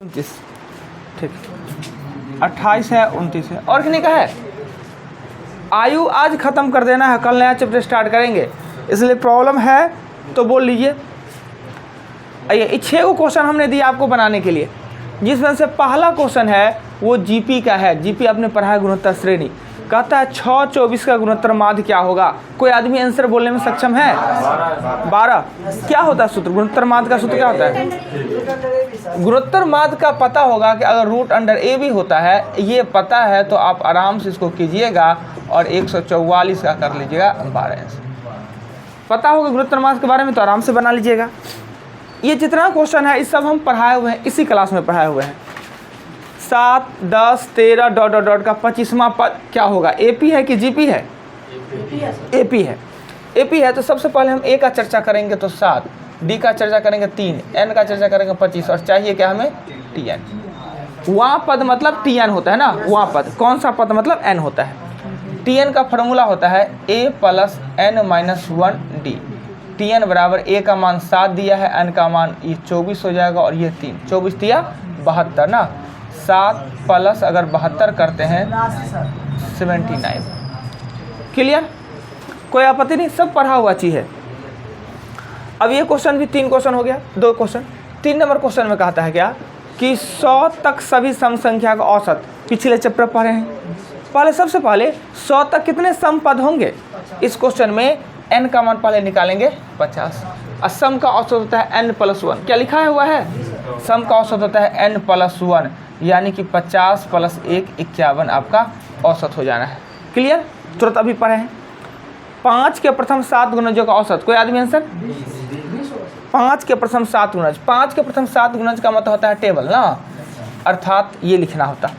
29, ठीक, 28 है, 29 है, और कितने का है? आयु आज ख़त्म कर देना है, कल नया चैप्टर स्टार्ट करेंगे, इसलिए प्रॉब्लम है तो बोल लीजिए। आइए 6 को क्वेश्चन हमने दिया आपको बनाने के लिए, जिसमें से पहला क्वेश्चन है वो जीपी का है। जीपी आपने पढ़ा है गुणोत्तर श्रेणी, कहता है 6 24 का गुणोत्तर माध्य क्या होगा? कोई आदमी आंसर बोलने में सक्षम है? 12। क्या होता है सूत्र? गुणोत्तर माध्य का सूत्र क्या होता है? गुणोत्तर माध्य का पता होगा कि अगर रूट अंडर ए भी होता है, ये पता है तो आप आराम से इसको कीजिएगा और 144 का कर लीजिएगा 12 आंसर। पता होगा गुणोत्तर माध्य के बारे में तो आराम से बना लीजिएगा। ये जितना क्वेश्चन है इस सब हम पढ़ाए हुए हैं, इसी क्लास में पढ़ाए हुए हैं। 7 10 13 डॉट डॉट डॉट का 25वां पद क्या होगा? एपी है कि जीपी है? एपी है। एपी है तो सबसे पहले हम ए का चर्चा करेंगे तो 7, डी का चर्चा करेंगे 3, एन का चर्चा करेंगे 25, और चाहिए क्या हमें? टीएन। वहाँ पद मतलब टीएन होता है ना, वहाँ पद। कौन सा पद मतलब? एन होता है। टीएन का फॉर्मूला होता है A plus N minus 1 D. TN बराबर ए का मान 7 दिया है, एन का मान ये 24 हो जाएगा, और ये 3, 24 दिया 72 ना, 7 प्लस अगर 72 करते हैं 79। क्लियर? कोई आपत्ति नहीं, सब पढ़ा हुआ चीज़ है। अब ये क्वेश्चन भी 3 क्वेश्चन हो गया, 2 क्वेश्चन। 3 नंबर क्वेश्चन में कहता है क्या कि 100 तक सभी सम संख्या का औसत। पिछले चैप्टर पढ़े हैं। पहले सबसे पहले 100 तक कितने सम पद होंगे? इस क्वेश्चन में n का मान पहले निकालेंगे 50, और सम का औसत होता है n प्लस 1। क्या लिखा हुआ है? सम का औसत होता है n प्लस 1, यानी कि 50 प्लस 1 51 आपका औसत हो जाना है। क्लियर? तुरंत अभी पढ़े हैं। 5 के प्रथम 7 गुणजों का औसत। कोई आदमी आंसर? 5 के प्रथम 7 गुणज। 5 के प्रथम 7 गुणज का मतलब होता है टेबल ना, अर्थात ये लिखना होता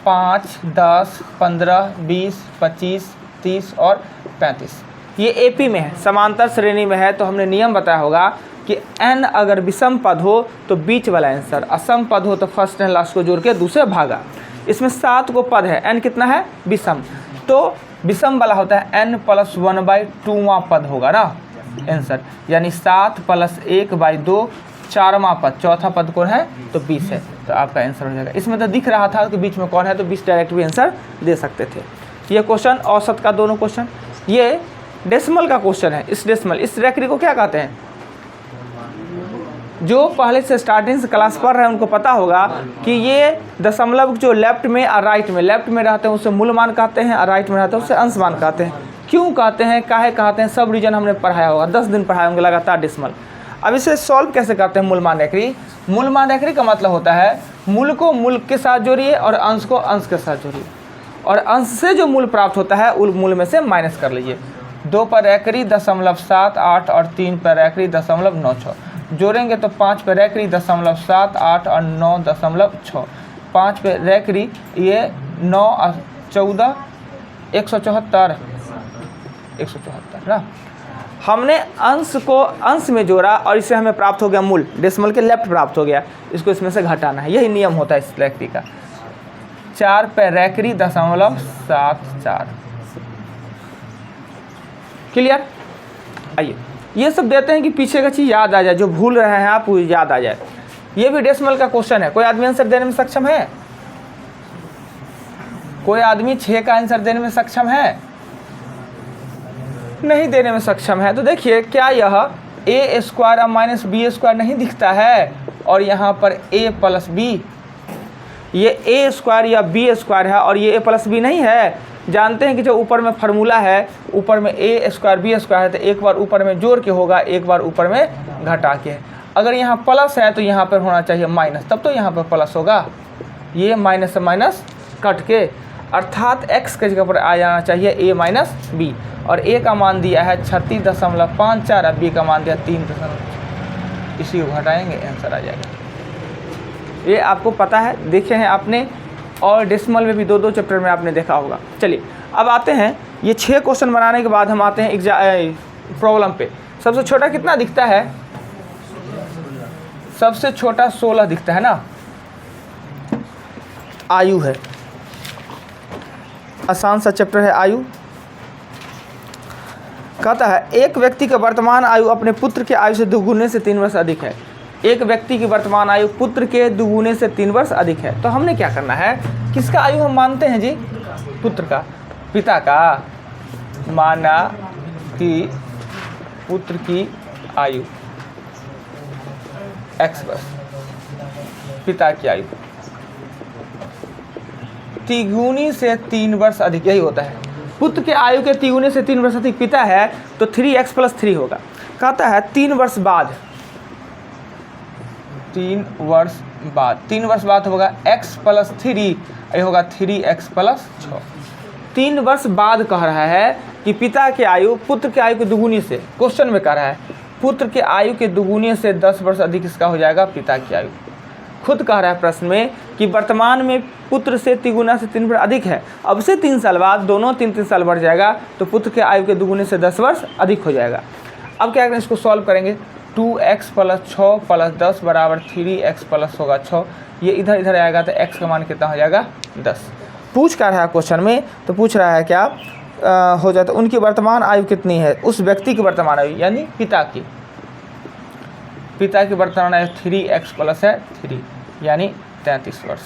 5 10 15 20 25 30 और 35। ये एपी में है, समांतर श्रेणी में है, तो हमने नियम बताया होगा कि n अगर विषम पद हो तो बीच वाला आंसर, असम पद हो तो फर्स्ट एंड लास्ट को जोड़ के दूसरे भागा। इसमें 7 को पद है, n कितना है? विषम, तो विषम वाला होता है n प्लस 1/2वां पद होगा ना आंसर, यानी 7 प्लस 1/2 4वां पद, चौथा पद कौन है? तो 20 है, तो आपका आंसर हो जाएगा। इसमें तो दिख रहा था कि बीच में कौन है, तो 20 डायरेक्ट भी आंसर दे सकते थे। ये क्वेश्चन औसत का दोनों क्वेश्चन। ये डेसिमल का क्वेश्चन है। इस डेसिमल, इस रेक्री को क्या कहते हैं? जो पहले से स्टार्टिंग से क्लास पढ़ रहे हैं उनको पता होगा कि ये दशमलव जो लेफ्ट में और राइट में, लेफ्ट में रहते हैं उसे मूल मान कहते हैं, और राइट में रहते हैं उसे अंश मान कहते हैं। क्यों कहते हैं, काहे कहते हैं, सब रीजन हमने पढ़ाया होगा, 10 दिन पढ़ाए होंगे लगातार डेसिमल। अब इसे सॉल्व कैसे करते हैं? मूल मान रेक्री। मूल मान रेक्री का मतलब होता है मूल को मूल के साथ जोड़िए और अंश को अंश के साथ जोड़िए, और अंश से जो मूल प्राप्त होता है उस मूल में से माइनस कर लीजिए। 2 पर रेक्री 0.78 और 3 पर रेक्री 0.96 जोड़ेंगे तो 5 पर रेक्री 0.78 और 9.6, 5 पर रेक्री ये 9 और 14 174 ना। हमने अंश को अंश में जोड़ा और इससे हमें प्राप्त हो गया मूल, डेसिमल के लेफ्ट प्राप्त हो गया, इसको इसमें से घटाना है, यही नियम होता है इस रेक्री का। 4 पर रेक्री 0.74। क्लियर? आइए ये सब देते हैं कि पीछे का चीज़ याद आ जाए, जो भूल रहे हैं आप वो याद आ जाए। ये भी डेसिमल का क्वेश्चन है। कोई आदमी आंसर देने में सक्षम है? कोई आदमी 6 का आंसर देने में सक्षम है? नहीं देने में सक्षम है। तो देखिए क्या यह a स्क्वायर और माइनस बी स्क्वायर नहीं दिखता है, और यहाँ पर a प्लस बी, ये a स्क्वायर या b स्क्वायर है और ये a प्लस बी नहीं है। जानते हैं कि जो ऊपर में फार्मूला है, ऊपर में a स्क्वायर b स्क्वायर है, तो एक बार ऊपर में जोड़ के होगा, एक बार ऊपर में घटा के। अगर यहाँ प्लस है तो यहाँ पर होना चाहिए माइनस, तब तो यहाँ पर प्लस होगा। ये माइनस से माइनस कट के, अर्थात x के जगह पर आ जाना चाहिए a माइनस बी, और a का मान दिया है 36.54 और b का मान दिया 3, इसी को घटाएंगे आंसर आ जाएगा। ये आपको पता है, देखे हैं आपने, और डेसिमल में भी 2 चैप्टर में आपने देखा होगा। चलिए अब आते हैं, ये 6 क्वेश्चन बनाने के बाद हम आते हैं प्रॉब्लम पे। सबसे छोटा कितना दिखता है? सबसे छोटा 16 दिखता है ना। आयु है, आसान सा चैप्टर है आयु। कहता है एक व्यक्ति का वर्तमान आयु अपने पुत्र के आयु से 2 गुने से 3 वर्ष अधिक है। एक व्यक्ति की वर्तमान आयु पुत्र के दुगुने से 3 वर्ष अधिक है। तो हमने क्या करना है, किसका आयु हम मानते हैं जी, पुत्र का, पिता का। माना कि पुत्र की आयु x वर्ष, पिता की आयु तिगुनी से 3 वर्ष अधिक, यही होता है। पुत्र के आयु के तिगुने से 3 वर्ष अधिक पिता है तो 3x + 3 होगा। कहता है 3 वर्ष बाद, 3 वर्ष बाद होगा x + 3, ये होगा 3x + 6। 3 वर्ष बाद कह रहा है कि पिता की आयु पुत्र के आयु के दुगुनी से, क्वेश्चन में कह रहा है पुत्र के आयु के दुगुने से 10 वर्ष अधिक इसका हो जाएगा पिता की आयु। खुद कह रहा है प्रश्न में कि वर्तमान में पुत्र से तिगुना से 3 वर्ष अधिक है, अब से 3 साल बाद दोनों 3-3 साल बढ़ जाएगा तो पुत्र के आयु के दुगुने से 10 वर्ष अधिक हो जाएगा। अब क्या करें, इसको सॉल्व करेंगे। 2x + 6 + 10 = 3x + होगा 6, ये इधर आएगा तो x का मान कितना हो जाएगा 10। पूछ क्या रहा है क्वेश्चन में, तो पूछ रहा है क्या हो जाता, उनकी वर्तमान आयु कितनी है, उस व्यक्ति की वर्तमान आयु यानी पिता की वर्तमान आयु 3x + है 3 यानी 33 वर्ष।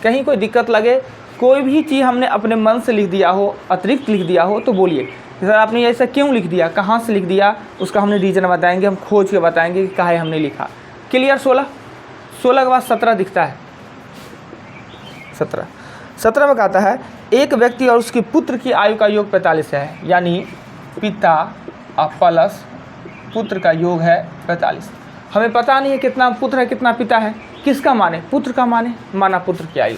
कहीं कोई दिक्कत लगे, कोई भी चीज़ हमने अपने मन से लिख दिया हो, अतिरिक्त लिख दिया हो तो बोलिए सर आपने ऐसा क्यों लिख दिया, कहाँ से लिख दिया, उसका हमने रीज़न बताएंगे, हम खोज के बताएंगे कि काहे हमने लिखा। क्लियर। 16 के बाद 17 दिखता है। 17 में कहता है एक व्यक्ति और उसके पुत्र की आयु का योग 45 है, यानी पिता प्लस पुत्र का योग है 45। हमें पता नहीं है कितना पुत्र है कितना पिता है, किसका माने, पुत्र का माने, माना पुत्र की आयु।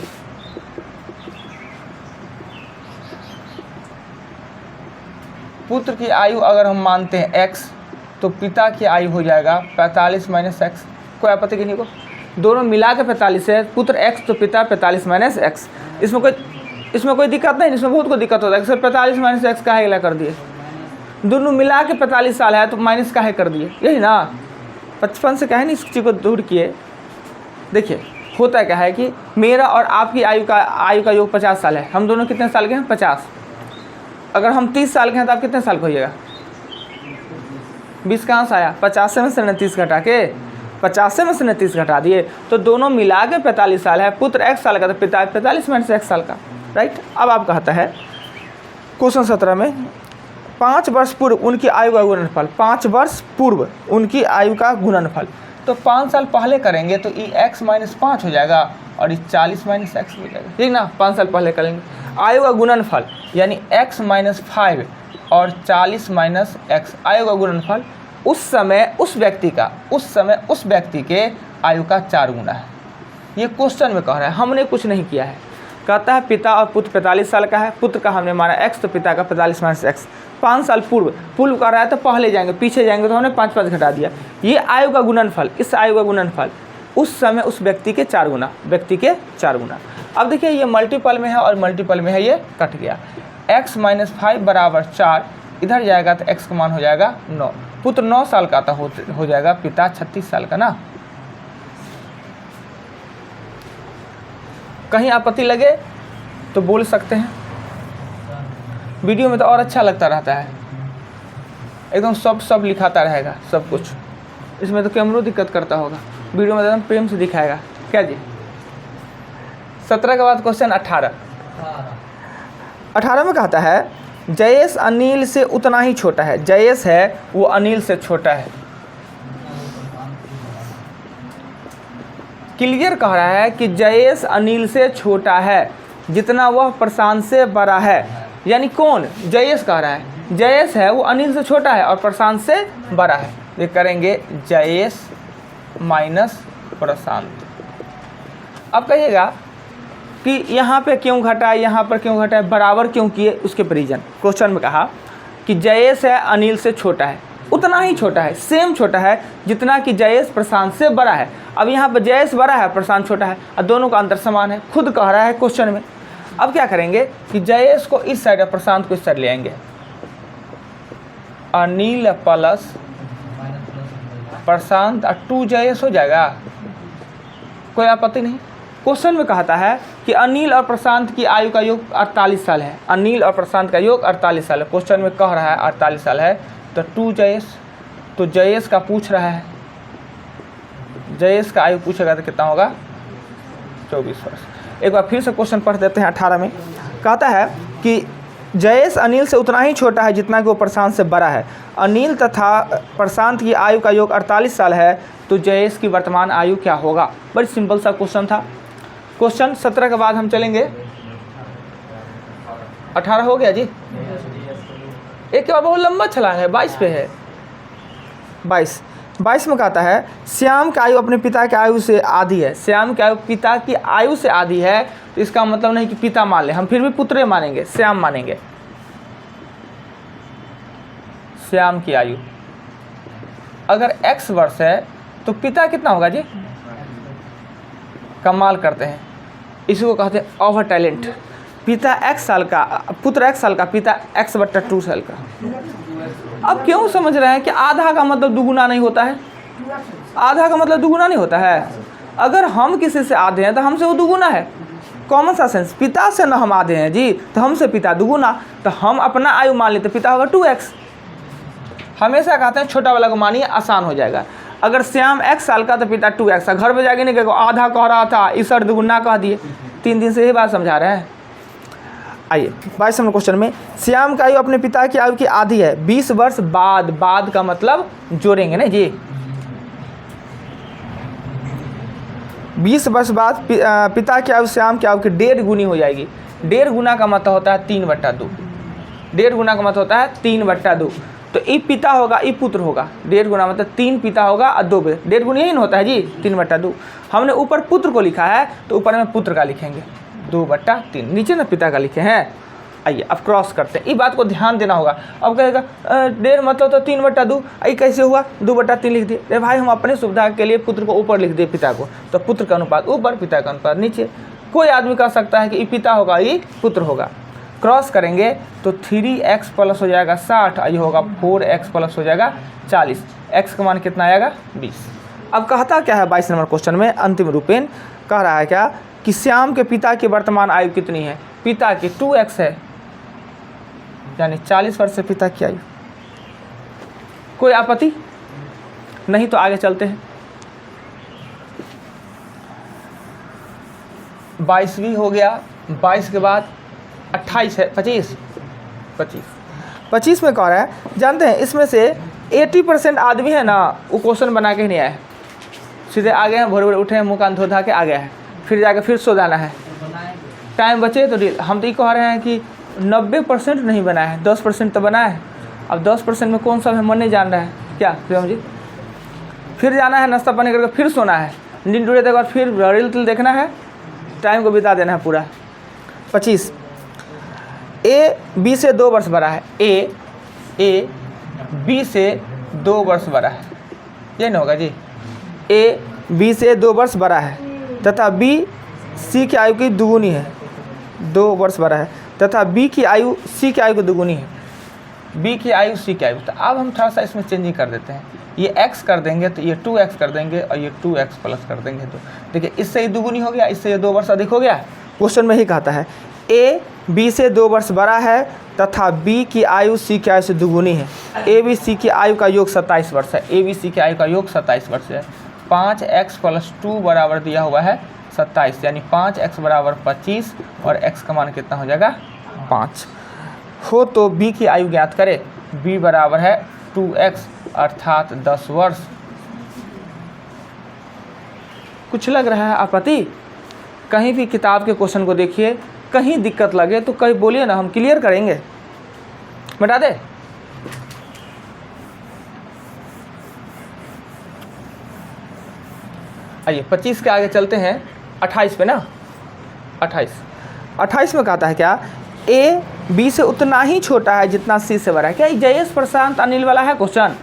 पुत्र की आयु अगर हम मानते हैं x तो पिता की आयु हो जाएगा 45 - x। कोई आपत्ति की नहीं को, दोनों मिला के 45 है, पुत्र x तो पिता 45 - x। इसमें कोई दिक्कत नहीं, इसमें बहुत कोई दिक्कत होता है सर 45 - x काहे ला कर दिए, दोनों मिला के 45 साल है तो माइनस काहे कर दिए, यही ना 55 से कहे नहीं इस चीज़ को दूर किए। देखिए होता क्या है कि मेरा और आपकी आयु का योग 50 साल है, हम दोनों कितने साल के हैं 50। अगर हम 30 साल के हैं तो आप कितने साल का होइएगा, 20 कहाँ से आया, 50 में से 29 घटा के, 50 में से 29 घटा दिए तो दोनों मिला के 45 साल है। पुत्र x साल का तो पिता 45 में से x साल का, राइट। अब आप कहता है क्वेश्चन 17 में 5 वर्ष पूर्व उनकी आयु का गुणनफल, 5 वर्ष पूर्व उनकी आयु का गुणनफल, तो 5 साल पहले करेंगे तो ये x - 5 हो जाएगा और ये 40 - x हो जाएगा, ठीक ना। 5 साल पहले करेंगे, आयु का गुणनफल यानी x - 5 और 40 - x, आयु का गुणनफल उस समय उस व्यक्ति के आयु का 4 गुना है। ये क्वेश्चन में कह रहा है, हमने कुछ नहीं किया है। कहता है पिता और पुत्र 45 साल का है, पुत्र का हमने माना x तो पिता का 45 - x। 5 साल पूर्व कर रहा है तो पहले जाएंगे, पीछे जाएंगे तो हमने 5 घटा दिया। ये आयु का गुणनफल, इस आयु का गुणनफल उस समय उस व्यक्ति के 4 गुना, अब देखिए ये मल्टीपल में है और मल्टीपल में है, ये कट गया। x - 5 = 4, इधर जाएगा तो x का मान हो जाएगा 9। पुत्र 9 साल का तो हो जाएगा, पिता 36 साल का ना। कहीं आपत्ति लगे तो बोल सकते हैं, वीडियो में तो और अच्छा लगता रहता है, एकदम सब लिखाता रहेगा सब कुछ। इसमें तो कैमरा दिक्कत करता होगा, वीडियो में एकदम प्रेम से दिखाएगा क्या जी। 17 के बाद क्वेश्चन 18 में कहता है जयेश अनिल से उतना ही छोटा है, जयेश है वो अनिल से छोटा है। क्लियर कह रहा है कि जयेश अनिल से छोटा है जितना वह प्रशांत से बड़ा है, यानी कौन, जयेश कह रहा है, जयेश है वो अनिल से छोटा है और प्रशांत से बड़ा है। ये करेंगे जयेश माइनस प्रशांत। अब कहिएगा कि यहाँ पे क्यों घटा है, यहाँ पर क्यों घटा है, बराबर क्यों किए, उसके परिजन। क्वेश्चन में कहा कि जयेश है अनिल से छोटा है, उतना ही छोटा है, सेम छोटा है जितना कि जयेश प्रशांत से बड़ा है। अब यहाँ पर जयेश बड़ा है प्रशांत छोटा है और दोनों का अंतर समान है, खुद कह रहा है क्वेश्चन में। अब क्या करेंगे कि जयेश को इस साइड और प्रशांत को इस साइड ले आएंगे, अनिल प्लस प्रशांत और 2 जयेश हो जाएगा, कोई आपत्ति नहीं। क्वेश्चन में कहता है कि अनिल और प्रशांत की आयु का योग 48 साल है, अनिल और प्रशांत का योग 48 साल है। क्वेश्चन में कह रहा है 48 साल है तो 2 जयेश तो जयेश का पूछ रहा है, जयेश का आयु पूछेगा तो कितना होगा 24 वर्ष। एक बार फिर से क्वेश्चन पढ़ देते हैं 18 में। कहता है कि जयेश अनिल से उतना ही छोटा है जितना कि वो प्रशांत से बड़ा है। अनिल तथा प्रशांत की आयु का योग 48 साल है, तो जयेश की वर्तमान आयु क्या होगा। बड़ी सिंपल सा क्वेश्चन था। क्वेश्चन 17 के बाद हम चलेंगे। 18 हो गया जी। एक के बाद बहुत लंबा छलांग है, 22 पे है। 22 में कहता है श्याम की आयु अपने पिता की आयु से आधी है। श्याम की आयु पिता की आयु से आधी है, तो इसका मतलब नहीं कि पिता मान ले, हम फिर भी पुत्र मानेंगे, श्याम मानेंगे। श्याम की आयु अगर x वर्ष है तो पिता कितना होगा जी। कमाल करते हैं, इसी को कहते हैं ओवर टैलेंट। पिता x साल का, पुत्र x साल का, पिता x/2 साल का। अब क्यों समझ रहे हैं कि आधा का मतलब दुगुना नहीं होता है। आधा का मतलब दुगुना नहीं होता है। अगर हम किसी से आधे हैं तो हमसे वो दुगुना है। कॉमन सा सेंस, पिता से ना हम आधे हैं जी तो हमसे पिता दुगुना, तो हम अपना आयु मान लेते, पिता होगा 2x। हमेशा कहते हैं छोटा वाला को मानिए, आसान हो जाएगा। अगर श्याम x साल का तो पिता 2x। घर पे जाके नहीं कहो आधा कह रहा था, इस दुगुना कह दिए। 3 दिन से यही बात समझा रहे हैं। आइए 22 नंबर क्वेश्चन में, श्याम का आयु अपने पिता की आयु की आधी है 20 वर्ष बाद। बाद का मतलब जोड़ेंगे ना जी। 20 वर्ष बाद पिता की आयु श्याम की आयु की 1.5 गुनी हो जाएगी। 1.5 गुना का मतलब होता है 3/2। 1.5 गुना का मतलब होता है 3/2। तो ई पिता होगा, ई पुत्र होगा। 1.5 गुना मतलब 3 पिता होगा और 2 बेटे। 1.5 गुना यही ना होता है जी, 3/2। हमने ऊपर पुत्र को लिखा है तो ऊपर में पुत्र का लिखेंगे 2/3। नीचे ना पिता का लिखे हैं। आइए अब क्रॉस करते हैं, इस बात को ध्यान देना होगा। अब कहेगा 1.5 मतलब तो 3/2, ये कैसे हुआ 2/3 लिख दिए। अरे भाई हम अपने सुविधा के लिए पुत्र को ऊपर लिख दिए, पिता को, तो पुत्र का अनुपात ऊपर, पिता का अनुपात नीचे। कोई आदमी कह सकता है कि ये पिता होगा, ये पुत्र होगा। क्रॉस करेंगे तो 3x प्लस हो जाएगा 60, ये होगा 4x प्लस हो जाएगा 40। x का मान कितना आएगा 20। अब कहता क्या है 22 नंबर क्वेश्चन में, अंतिम रूपेण कह रहा है क्या कि श्याम के पिता की वर्तमान आयु कितनी है। पिता की 2x है, यानी 40 वर्ष से पिता की आयु। कोई आपत्ति नहीं तो आगे चलते हैं। 22वीं हो गया। 22 के बाद 28 है, 25 में कह रहा है, जानते हैं इसमें से 80% आदमी है ना, वो क्वेश्चन बना के ही नहीं आए, सीधे आ गए हैं, भोरे भोरे उठे हैं, मुँह कान धो धा के आ गया है, फिर जाके फिर सो जाना है। टाइम बचे तो डील। हम तो ये कह रहे हैं कि 90% नहीं बना है, 10% तो बना है। अब 10% में कौन सा है मन नहीं जान रहा है क्या प्रियम जी। फिर जाना है, नाश्ता पानी करके फिर सोना है, नींद टूटे के बाद फिर रील तिल देखना है, टाइम को बिता देना है पूरा। 25 ए बी से 2 वर्ष बड़ा है। ए बी से 2 वर्ष बड़ा है, ये नहीं होगा जी। ए बी से 2 वर्ष बड़ा है तथा बी सी की आयु की दुगुनी है। 2 वर्ष बड़ा है तथा बी की आयु सी की आयु की दुगुनी है। बी की आयु सी की आयु। तो अब हम थोड़ा सा इसमें चेंजिंग कर देते हैं, ये x कर देंगे तो ये 2x कर देंगे और ये 2x प्लस कर देंगे। तो देखिए इससे ये दुगुनी हो गया, इससे ये 2 वर्ष अधिक हो गया। क्वेश्चन में ही कहता है ए बी से 2 वर्ष बड़ा है तथा बी की आयु सी की आयु से दुगुनी है। ए बी सी की आयु का योग 27 वर्ष है। ए बी सी की आयु का योग 27 वर्ष है। 5x + 2 बराबर दिया हुआ है 27, यानी 5x = 25 और x का मान कितना हो जाएगा 5 हो। तो b की आयु ज्ञात करें। b बराबर है 2x अर्थात 10 वर्ष। कुछ लग रहा है आपत्ति? कहीं भी किताब के क्वेश्चन को देखिए, कहीं दिक्कत लगे तो कहीं बोलिए ना, हम क्लियर करेंगे। बता दे। आइए 25 के आगे चलते हैं 28 पे ना। 28 में कहता है क्या, ए बी से उतना ही छोटा है जितना सी से बड़ा है। क्या जयेश प्रशांत अनिल वाला है क्वेश्चन?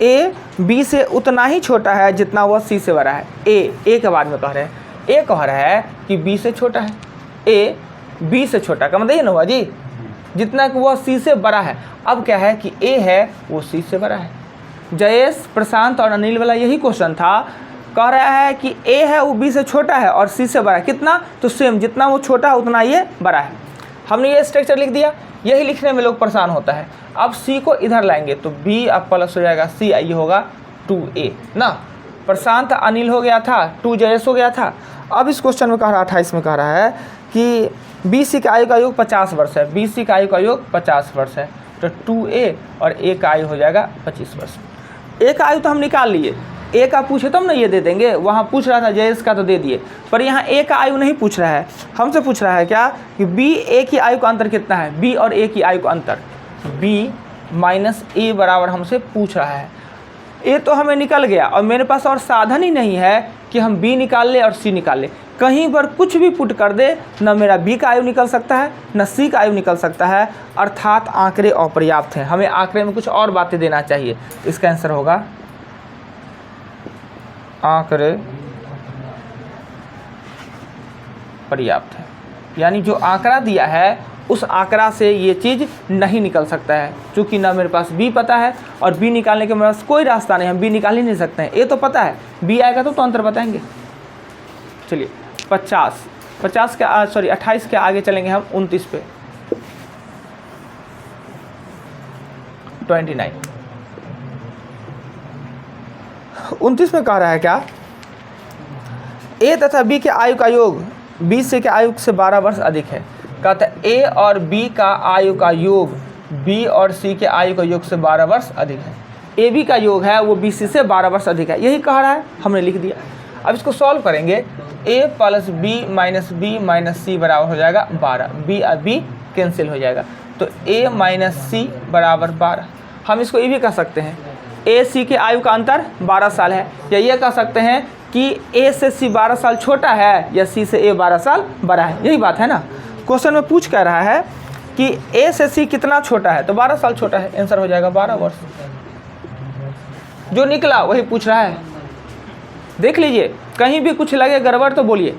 ए बी से उतना ही छोटा है जितना वह सी से बड़ा है। ए के बाद में कह रहे हैं, ए कह रहा है कि बी से छोटा है। ए बी से छोटा का मतलब ये ना हुआ जी, जितना कि वह सी से बड़ा है। अब क्या है कि ए है वो सी से बड़ा है। जयेश प्रशांत और अनिल वाला यही क्वेश्चन था। कह रहा है कि ए है वो बी से छोटा है और सी से बड़ा है। कितना? तो सेम, जितना वो छोटा है उतना ये बड़ा है। हमने ये स्ट्रक्चर लिख दिया, यही लिखने में लोग परेशान होता है। अब सी को इधर लाएंगे तो बी अब प्लस हो जाएगा सी, ये होगा 2a ना। प्रशांत अनिल हो गया था, 2 जयेश हो गया था। अब इस क्वेश्चन में कह रहा 28 में कह रहा है कि बी सी का आयु का योग 50 वर्ष है, बी सी का आयु का योग 50 वर्ष है, तो 2a और a का आयु हो जाएगा 25 वर्ष। a का आयु तो हम निकाल लिए, a का पूछे तब ना ये दे देंगे, वहाँ पूछ रहा था जयेश का तो दे दिए, पर यहाँ a का आयु नहीं पूछ रहा है, हमसे पूछ रहा है क्या कि b a की आयु का अंतर कितना है, b और a की आयु का अंतर, b माइनस a बराबर हमसे पूछ रहा है। a तो हमें निकल गया और मेरे पास और साधन ही नहीं है कि हम b निकाल ले और c निकाल ले, कहीं पर कुछ भी पुट कर दे, न मेरा b का आयु निकल सकता है न c का आयु निकल सकता है, अर्थात आंकड़े अपर्याप्त हैं, हमें आंकड़े में कुछ और बातें देना चाहिए। इसका आंसर होगा आंकड़े पर्याप्त है, यानी जो आंकड़ा दिया है उस आंकड़ा से ये चीज़ नहीं निकल सकता है, क्योंकि ना मेरे पास b पता है और b निकालने के मेरे पास कोई रास्ता नहीं, हम b निकाल ही नहीं सकते हैं। a तो पता है, b आएगा तो अंतर बताएंगे। चलिए 28 के आगे चलेंगे हम 29 पे, 29 29 में कह रहा है क्या, a तथा b के आयु का योग b से के आयु से 12 वर्ष अधिक है। कहता है a और b का आयु का योग b और c के आयु का योग से 12 वर्ष अधिक है। a b का योग है वो b c से 12 वर्ष अधिक है, यही कह रहा है, हमने लिख दिया। अब इसको सॉल्व करेंगे, a plus b minus c बराबर हो जाएगा 12, b और b कैंसिल हो जाएगा, तो a माइनस c बराबर 12। हम इसको ये भी कह सकते हैं a c के आयु का अंतर 12 साल है, या ये कह सकते हैं कि a से c 12 साल छोटा है या c से a 12 साल बड़ा है, यही बात है ना। क्वेश्चन में पूछ कह रहा है कि a से c कितना छोटा है, तो 12 साल छोटा है, आंसर हो जाएगा 12 वर्ष। जो निकला वही पूछ रहा है, देख लीजिए, कहीं भी कुछ लगे गड़बड़ तो बोलिए।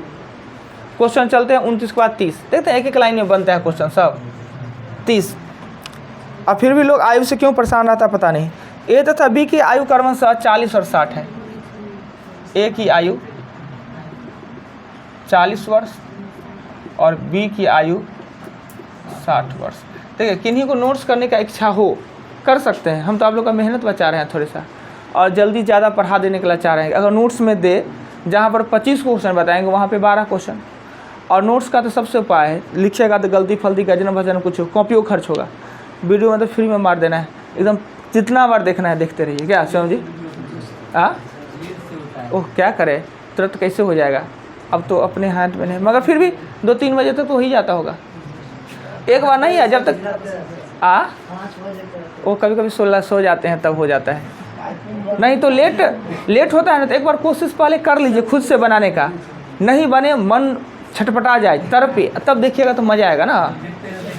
क्वेश्चन चलते हैं 29 के बाद 30, देखते हैं एक एक लाइन में बनता है क्वेश्चन सब 30। अब फिर भी लोग आयु से क्यों परेशान रहता पता नहीं। a तथा b की आयु क्रमशः 40 और 60 है, a की आयु 40 वर्ष और b की आयु 60 वर्ष। देखिए, किन्हीं को नोट्स करने का इच्छा हो कर सकते हैं, हम तो आप लोग का मेहनत बचा रहे हैं थोड़ा सा और जल्दी ज़्यादा पढ़ा देने के लिए चाह रहे हैं। अगर नोट्स में दे, जहाँ पर 25 क्वेश्चन बताएंगे वहाँ पे 12 क्वेश्चन, और नोट्स का तो सबसे उपाय है, लिखिएगा तो गलती फलती गजन भजन कुछ कॉपियों खर्च होगा, वीडियो में तो फ्री में मार देना है एकदम, जितना बार देखना है देखते रहिए। क्या शिवम जी? ओह क्या करे, तुरंत कैसे हो जाएगा, अब तो अपने हाथ में नहीं, मगर फिर भी 2-3 बजे तक तो हो ही जाता होगा, एक बार नहीं है जब तक वो कभी कभी 16 सो जाते हैं तब हो जाता है, नहीं तो लेट होता है ना, तो एक बार कोशिश पहले कर लीजिए खुद से बनाने का, नहीं बने मन छटपटा जाए तरपे, तब देखिएगा तो मज़ा आएगा ना।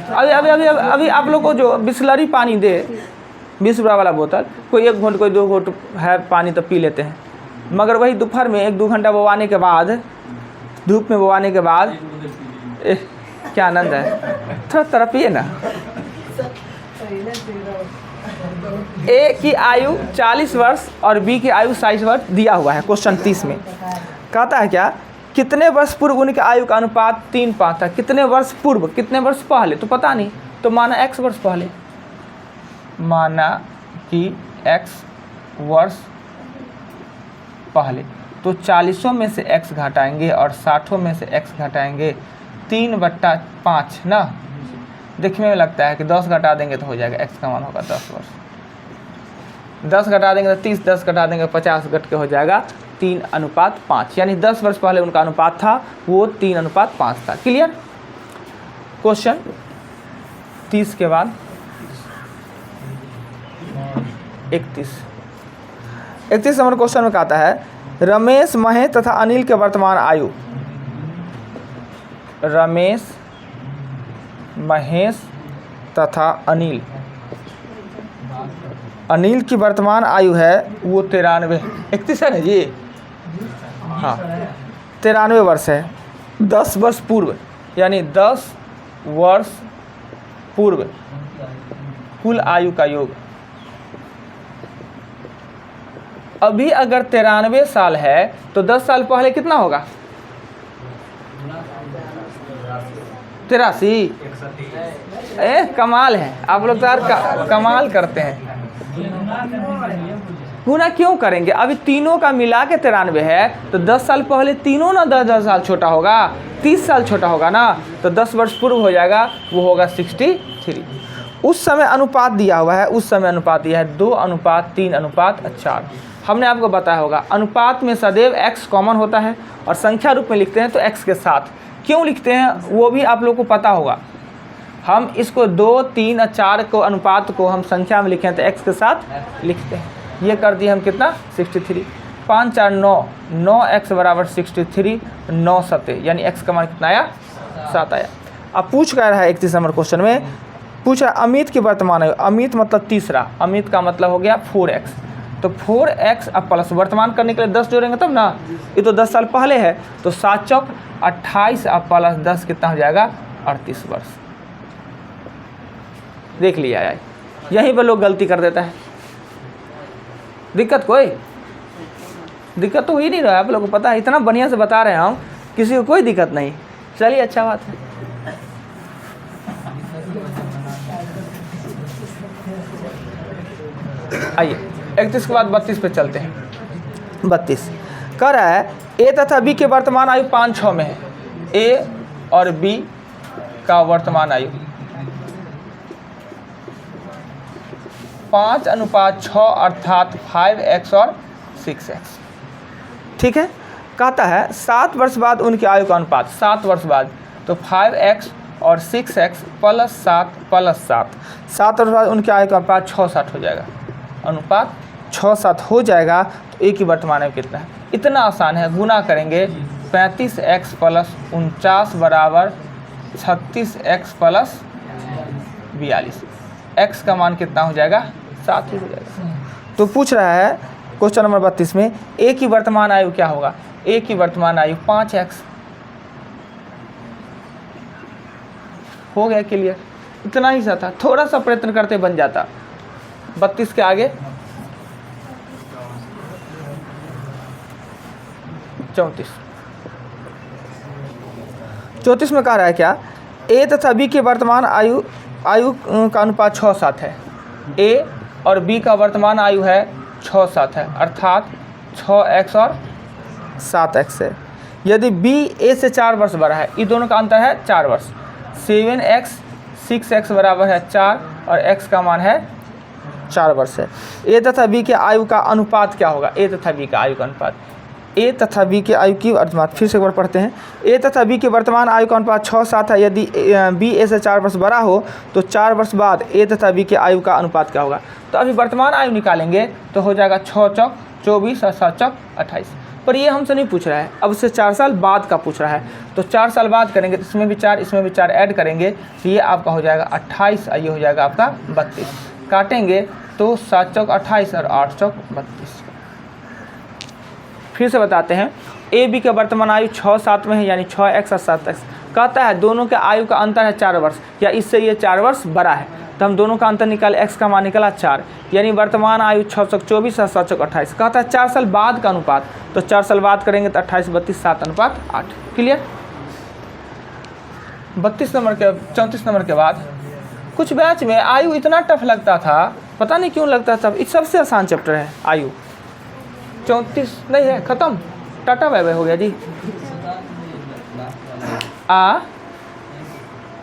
अभी आप लोग को जो बिस्लरी पानी दे 20 रुपये वाला बोतल, कोई 1 घूंट कोई 2 घूंट है पानी तो पी लेते हैं, मगर वही दोपहर में 1-2 घंटा बोवाने के बाद, धूप में बोवाने के बाद क्या आनंद है, थोड़ा तरपिए ना। ए की आयु 40 वर्ष और बी की आयु 60 वर्ष दिया हुआ है क्वेश्चन 30 में। कहता है क्या, कितने वर्ष पूर्व उनके आयु का अनुपात 3:5 था। कितने वर्ष पूर्व, कितने वर्ष पहले तो पता नहीं, तो माना x वर्ष पहले, माना कि x वर्ष पहले, तो 40 में से x घटाएंगे और 60 में से x घटाएंगे, 3/5 ना। देखने में लगता है कि 10 घटा देंगे तो हो जाएगा, x का मान होगा 10 वर्ष, 10 घटा देंगे तो 30, 10 घटा देंगे 50, घट के हो जाएगा 3:5, यानी 10 वर्ष पहले उनका अनुपात था वो 3:5 था। क्लियर। क्वेश्चन 30 के बाद 31 नंबर क्वेश्चन में कहता है, रमेश, महेश तथा अनिल के वर्तमान आयु, रमेश, महेश तथा अनिल की वर्तमान आयु है वो 93, 31 है ना जी, हाँ 93 वर्ष है। 10 वर्ष पूर्व, यानी 10 वर्ष पूर्व कुल आयु का योग। अभी अगर 93 साल है तो 10 साल पहले कितना होगा, 83। कमाल है आप लोग तो यार, कमाल करते हैं। गुना क्यों करेंगे? अभी तीनों का मिला के 93 है, तो 10 साल पहले तीनों ना 10 साल छोटा होगा, 30 साल छोटा होगा ना, तो 10 वर्ष पूर्व हो जाएगा, वो होगा 63। उस समय अनुपात दिया हुआ है, उस समय अनुपात दिया है 2:3:4। हमने आपको बताया होगा अनुपात में सदैव x कॉमन होता है और संख्या रूप में लिखते हैं तो x के साथ। क्यों लिखते हैं वो भी आप लोग को पता होगा। हम इसको 2, 3 और 4 को अनुपात को हम संख्या में लिखें तो x के साथ लिखते हैं। ये कर दिए हम कितना 63। 5 4 9, 9x बराबर 63, 9 7 यानी x का मान कितना आया 7 आया। अब पूछ कर रहा है 31 नंबर क्वेश्चन में पूछ रहा है अमित की वर्तमान आयु। अमित मतलब तीसरा, अमित का मतलब हो गया 4x। तो 4x अब प्लस वर्तमान करने के लिए 10 जोड़ेंगे तब ना, ये तो 10 साल पहले है, तो 7 चौक 28 अब प्लस 10 कितना हो जाएगा 38 वर्ष। देख लिया यार, यहीं पर लोग गलती कर देता है। दिक्कत तो हो ही नहीं रहा है, आप लोगों को पता है, इतना बढ़िया से बता रहे हैं हम, किसी को कोई दिक्कत नहीं। चलिए अच्छा बात है। आइए 31 के बाद 32 पे चलते हैं। 32 कह रहा है ए तथा बी के वर्तमान आयु 5:6 में है। ए और बी का वर्तमान आयु 5:6 अर्थात 5x और 6x। ठीक है, कहता है 7 वर्ष बाद उनकी आयु का अनुपात, 7 वर्ष बाद, तो 5x और 6x प्लस 7 प्लस 7, 7 वर्ष बाद उनकी आयु का अनुपात 6:7 हो जाएगा। अनुपात 6:7 हो जाएगा। तो ए की वर्तमान आयु कितना है? इतना आसान है, गुना करेंगे 35x प्लस 49 बराबर 36x प्लस 42। x का मान कितना हो जाएगा 7 ही हो जाएगा। तो पूछ रहा है क्वेश्चन नंबर 32 में ए की वर्तमान आयु क्या होगा? ए की वर्तमान आयु 5x। हो गया क्लियर, इतना ही सा था, थोड़ा सा प्रयत्न करते बन जाता। 32 के आगे 34 में कह रहा है क्या? ए तथा बी के वर्तमान आयु का अनुपात 6:7 है। ए और बी का वर्तमान आयु है 6:7 है, अर्थात 6x और 7x है। यदि बी ए से 4 वर्ष बड़ा है, ये दोनों का अंतर है 4 वर्ष, 7x 6x बराबर है 4 और x का मान है 4 वर्ष है। ए तथा बी के आयु का अनुपात क्या होगा? ए तथा बी का आयु का अनुपात, ए तथा बी के आयु की वर्तमान, फिर से एक बार पढ़ते हैं। ए तथा बी के वर्तमान आयु का अनुपात 6:7 है। यदि बी ए से 4 वर्ष बड़ा हो तो 4 वर्ष बाद ए तथा बी के आयु का अनुपात क्या होगा? तो अभी वर्तमान आयु निकालेंगे तो हो जाएगा 6 चौक 24 और 7 चौक 28। पर ये हमसे नहीं पूछ रहा है, अब उससे 4 साल बाद का पूछ रहा है। तो 4 साल बाद करेंगे, इसमें भी 4 इसमें भी 4 ऐड करेंगे तो ये आपका हो जाएगा 28 और ये हो जाएगा आपका 32। काटेंगे तो 7 चौक 28 और 8 चौक 32। फिर से बताते हैं, ए बी का वर्तमान आयु 6:7 में है, यानी 6x और 7x। कहता है दोनों के आयु का अंतर है 4 वर्ष, या इससे ये 4 वर्ष बड़ा है, तो हम दोनों का अंतर निकाले, x का मान निकला 4, यानी वर्तमान आयु 6 चौक 24 और 7 चौक 28। कहता है 4 साल बाद का अनुपात, तो 4 साल बाद करेंगे तो 28 32 7:8। क्लियर? 34 नंबर के बाद कुछ बैच में आयु इतना टफ लगता था, पता नहीं क्यों लगता था। इस सबसे आसान चैप्टर है आयु। 34 नहीं है, खत्म, टाटा बाय बाय हो गया जी।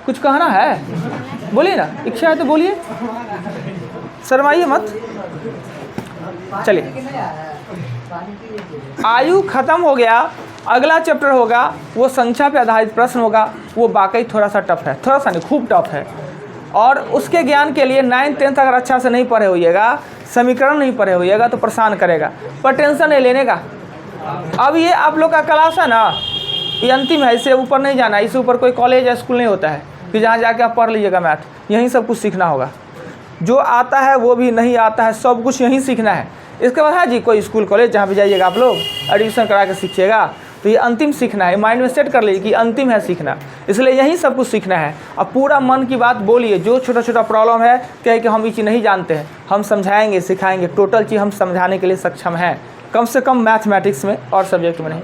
कुछ कहना है? बोलिए ना, इच्छा है तो बोलिए, शर्माइए मत। चलिए, आयु खत्म हो गया। अगला चैप्टर होगा वो संख्या पे आधारित प्रश्न होगा, वो वाकई थोड़ा सा टफ है, थोड़ा सा नहीं खूब टफ है। और उसके ज्ञान के लिए 9th 10th अगर अच्छा से नहीं पढ़े होइएगा, समीकरण नहीं पढ़े होइएगा तो परेशान करेगा, पर टेंशन नहीं लेने का। अब ये आप लोग का क्लास है ना, ये अंतिम है, इससे ऊपर नहीं जाना, इससे ऊपर कोई कॉलेज या स्कूल नहीं होता है कि जहाँ जाके आप पढ़ लीजिएगा मैथ। यहीं सब कुछ सीखना होगा, जो आता है वो भी नहीं आता है, सब कुछ यहीं सीखना है। इसके बाद है जी कोई स्कूल कॉलेज जहाँ भी जाइएगा आप लोग एडमिशन करा के सीखिएगा, तो ये अंतिम सीखना है, माइंड में सेट कर लीजिए कि अंतिम है सीखना, इसलिए यहीं सब कुछ सीखना है। अब पूरा मन की बात बोलिए, जो छोटा छोटा प्रॉब्लम है कहे कि हम ये चीज़ नहीं जानते हैं, हम समझाएंगे सिखाएंगे, टोटल चीज़ हम समझाने के लिए सक्षम हैं, कम से कम मैथमेटिक्स में और सब्जेक्ट में नहीं।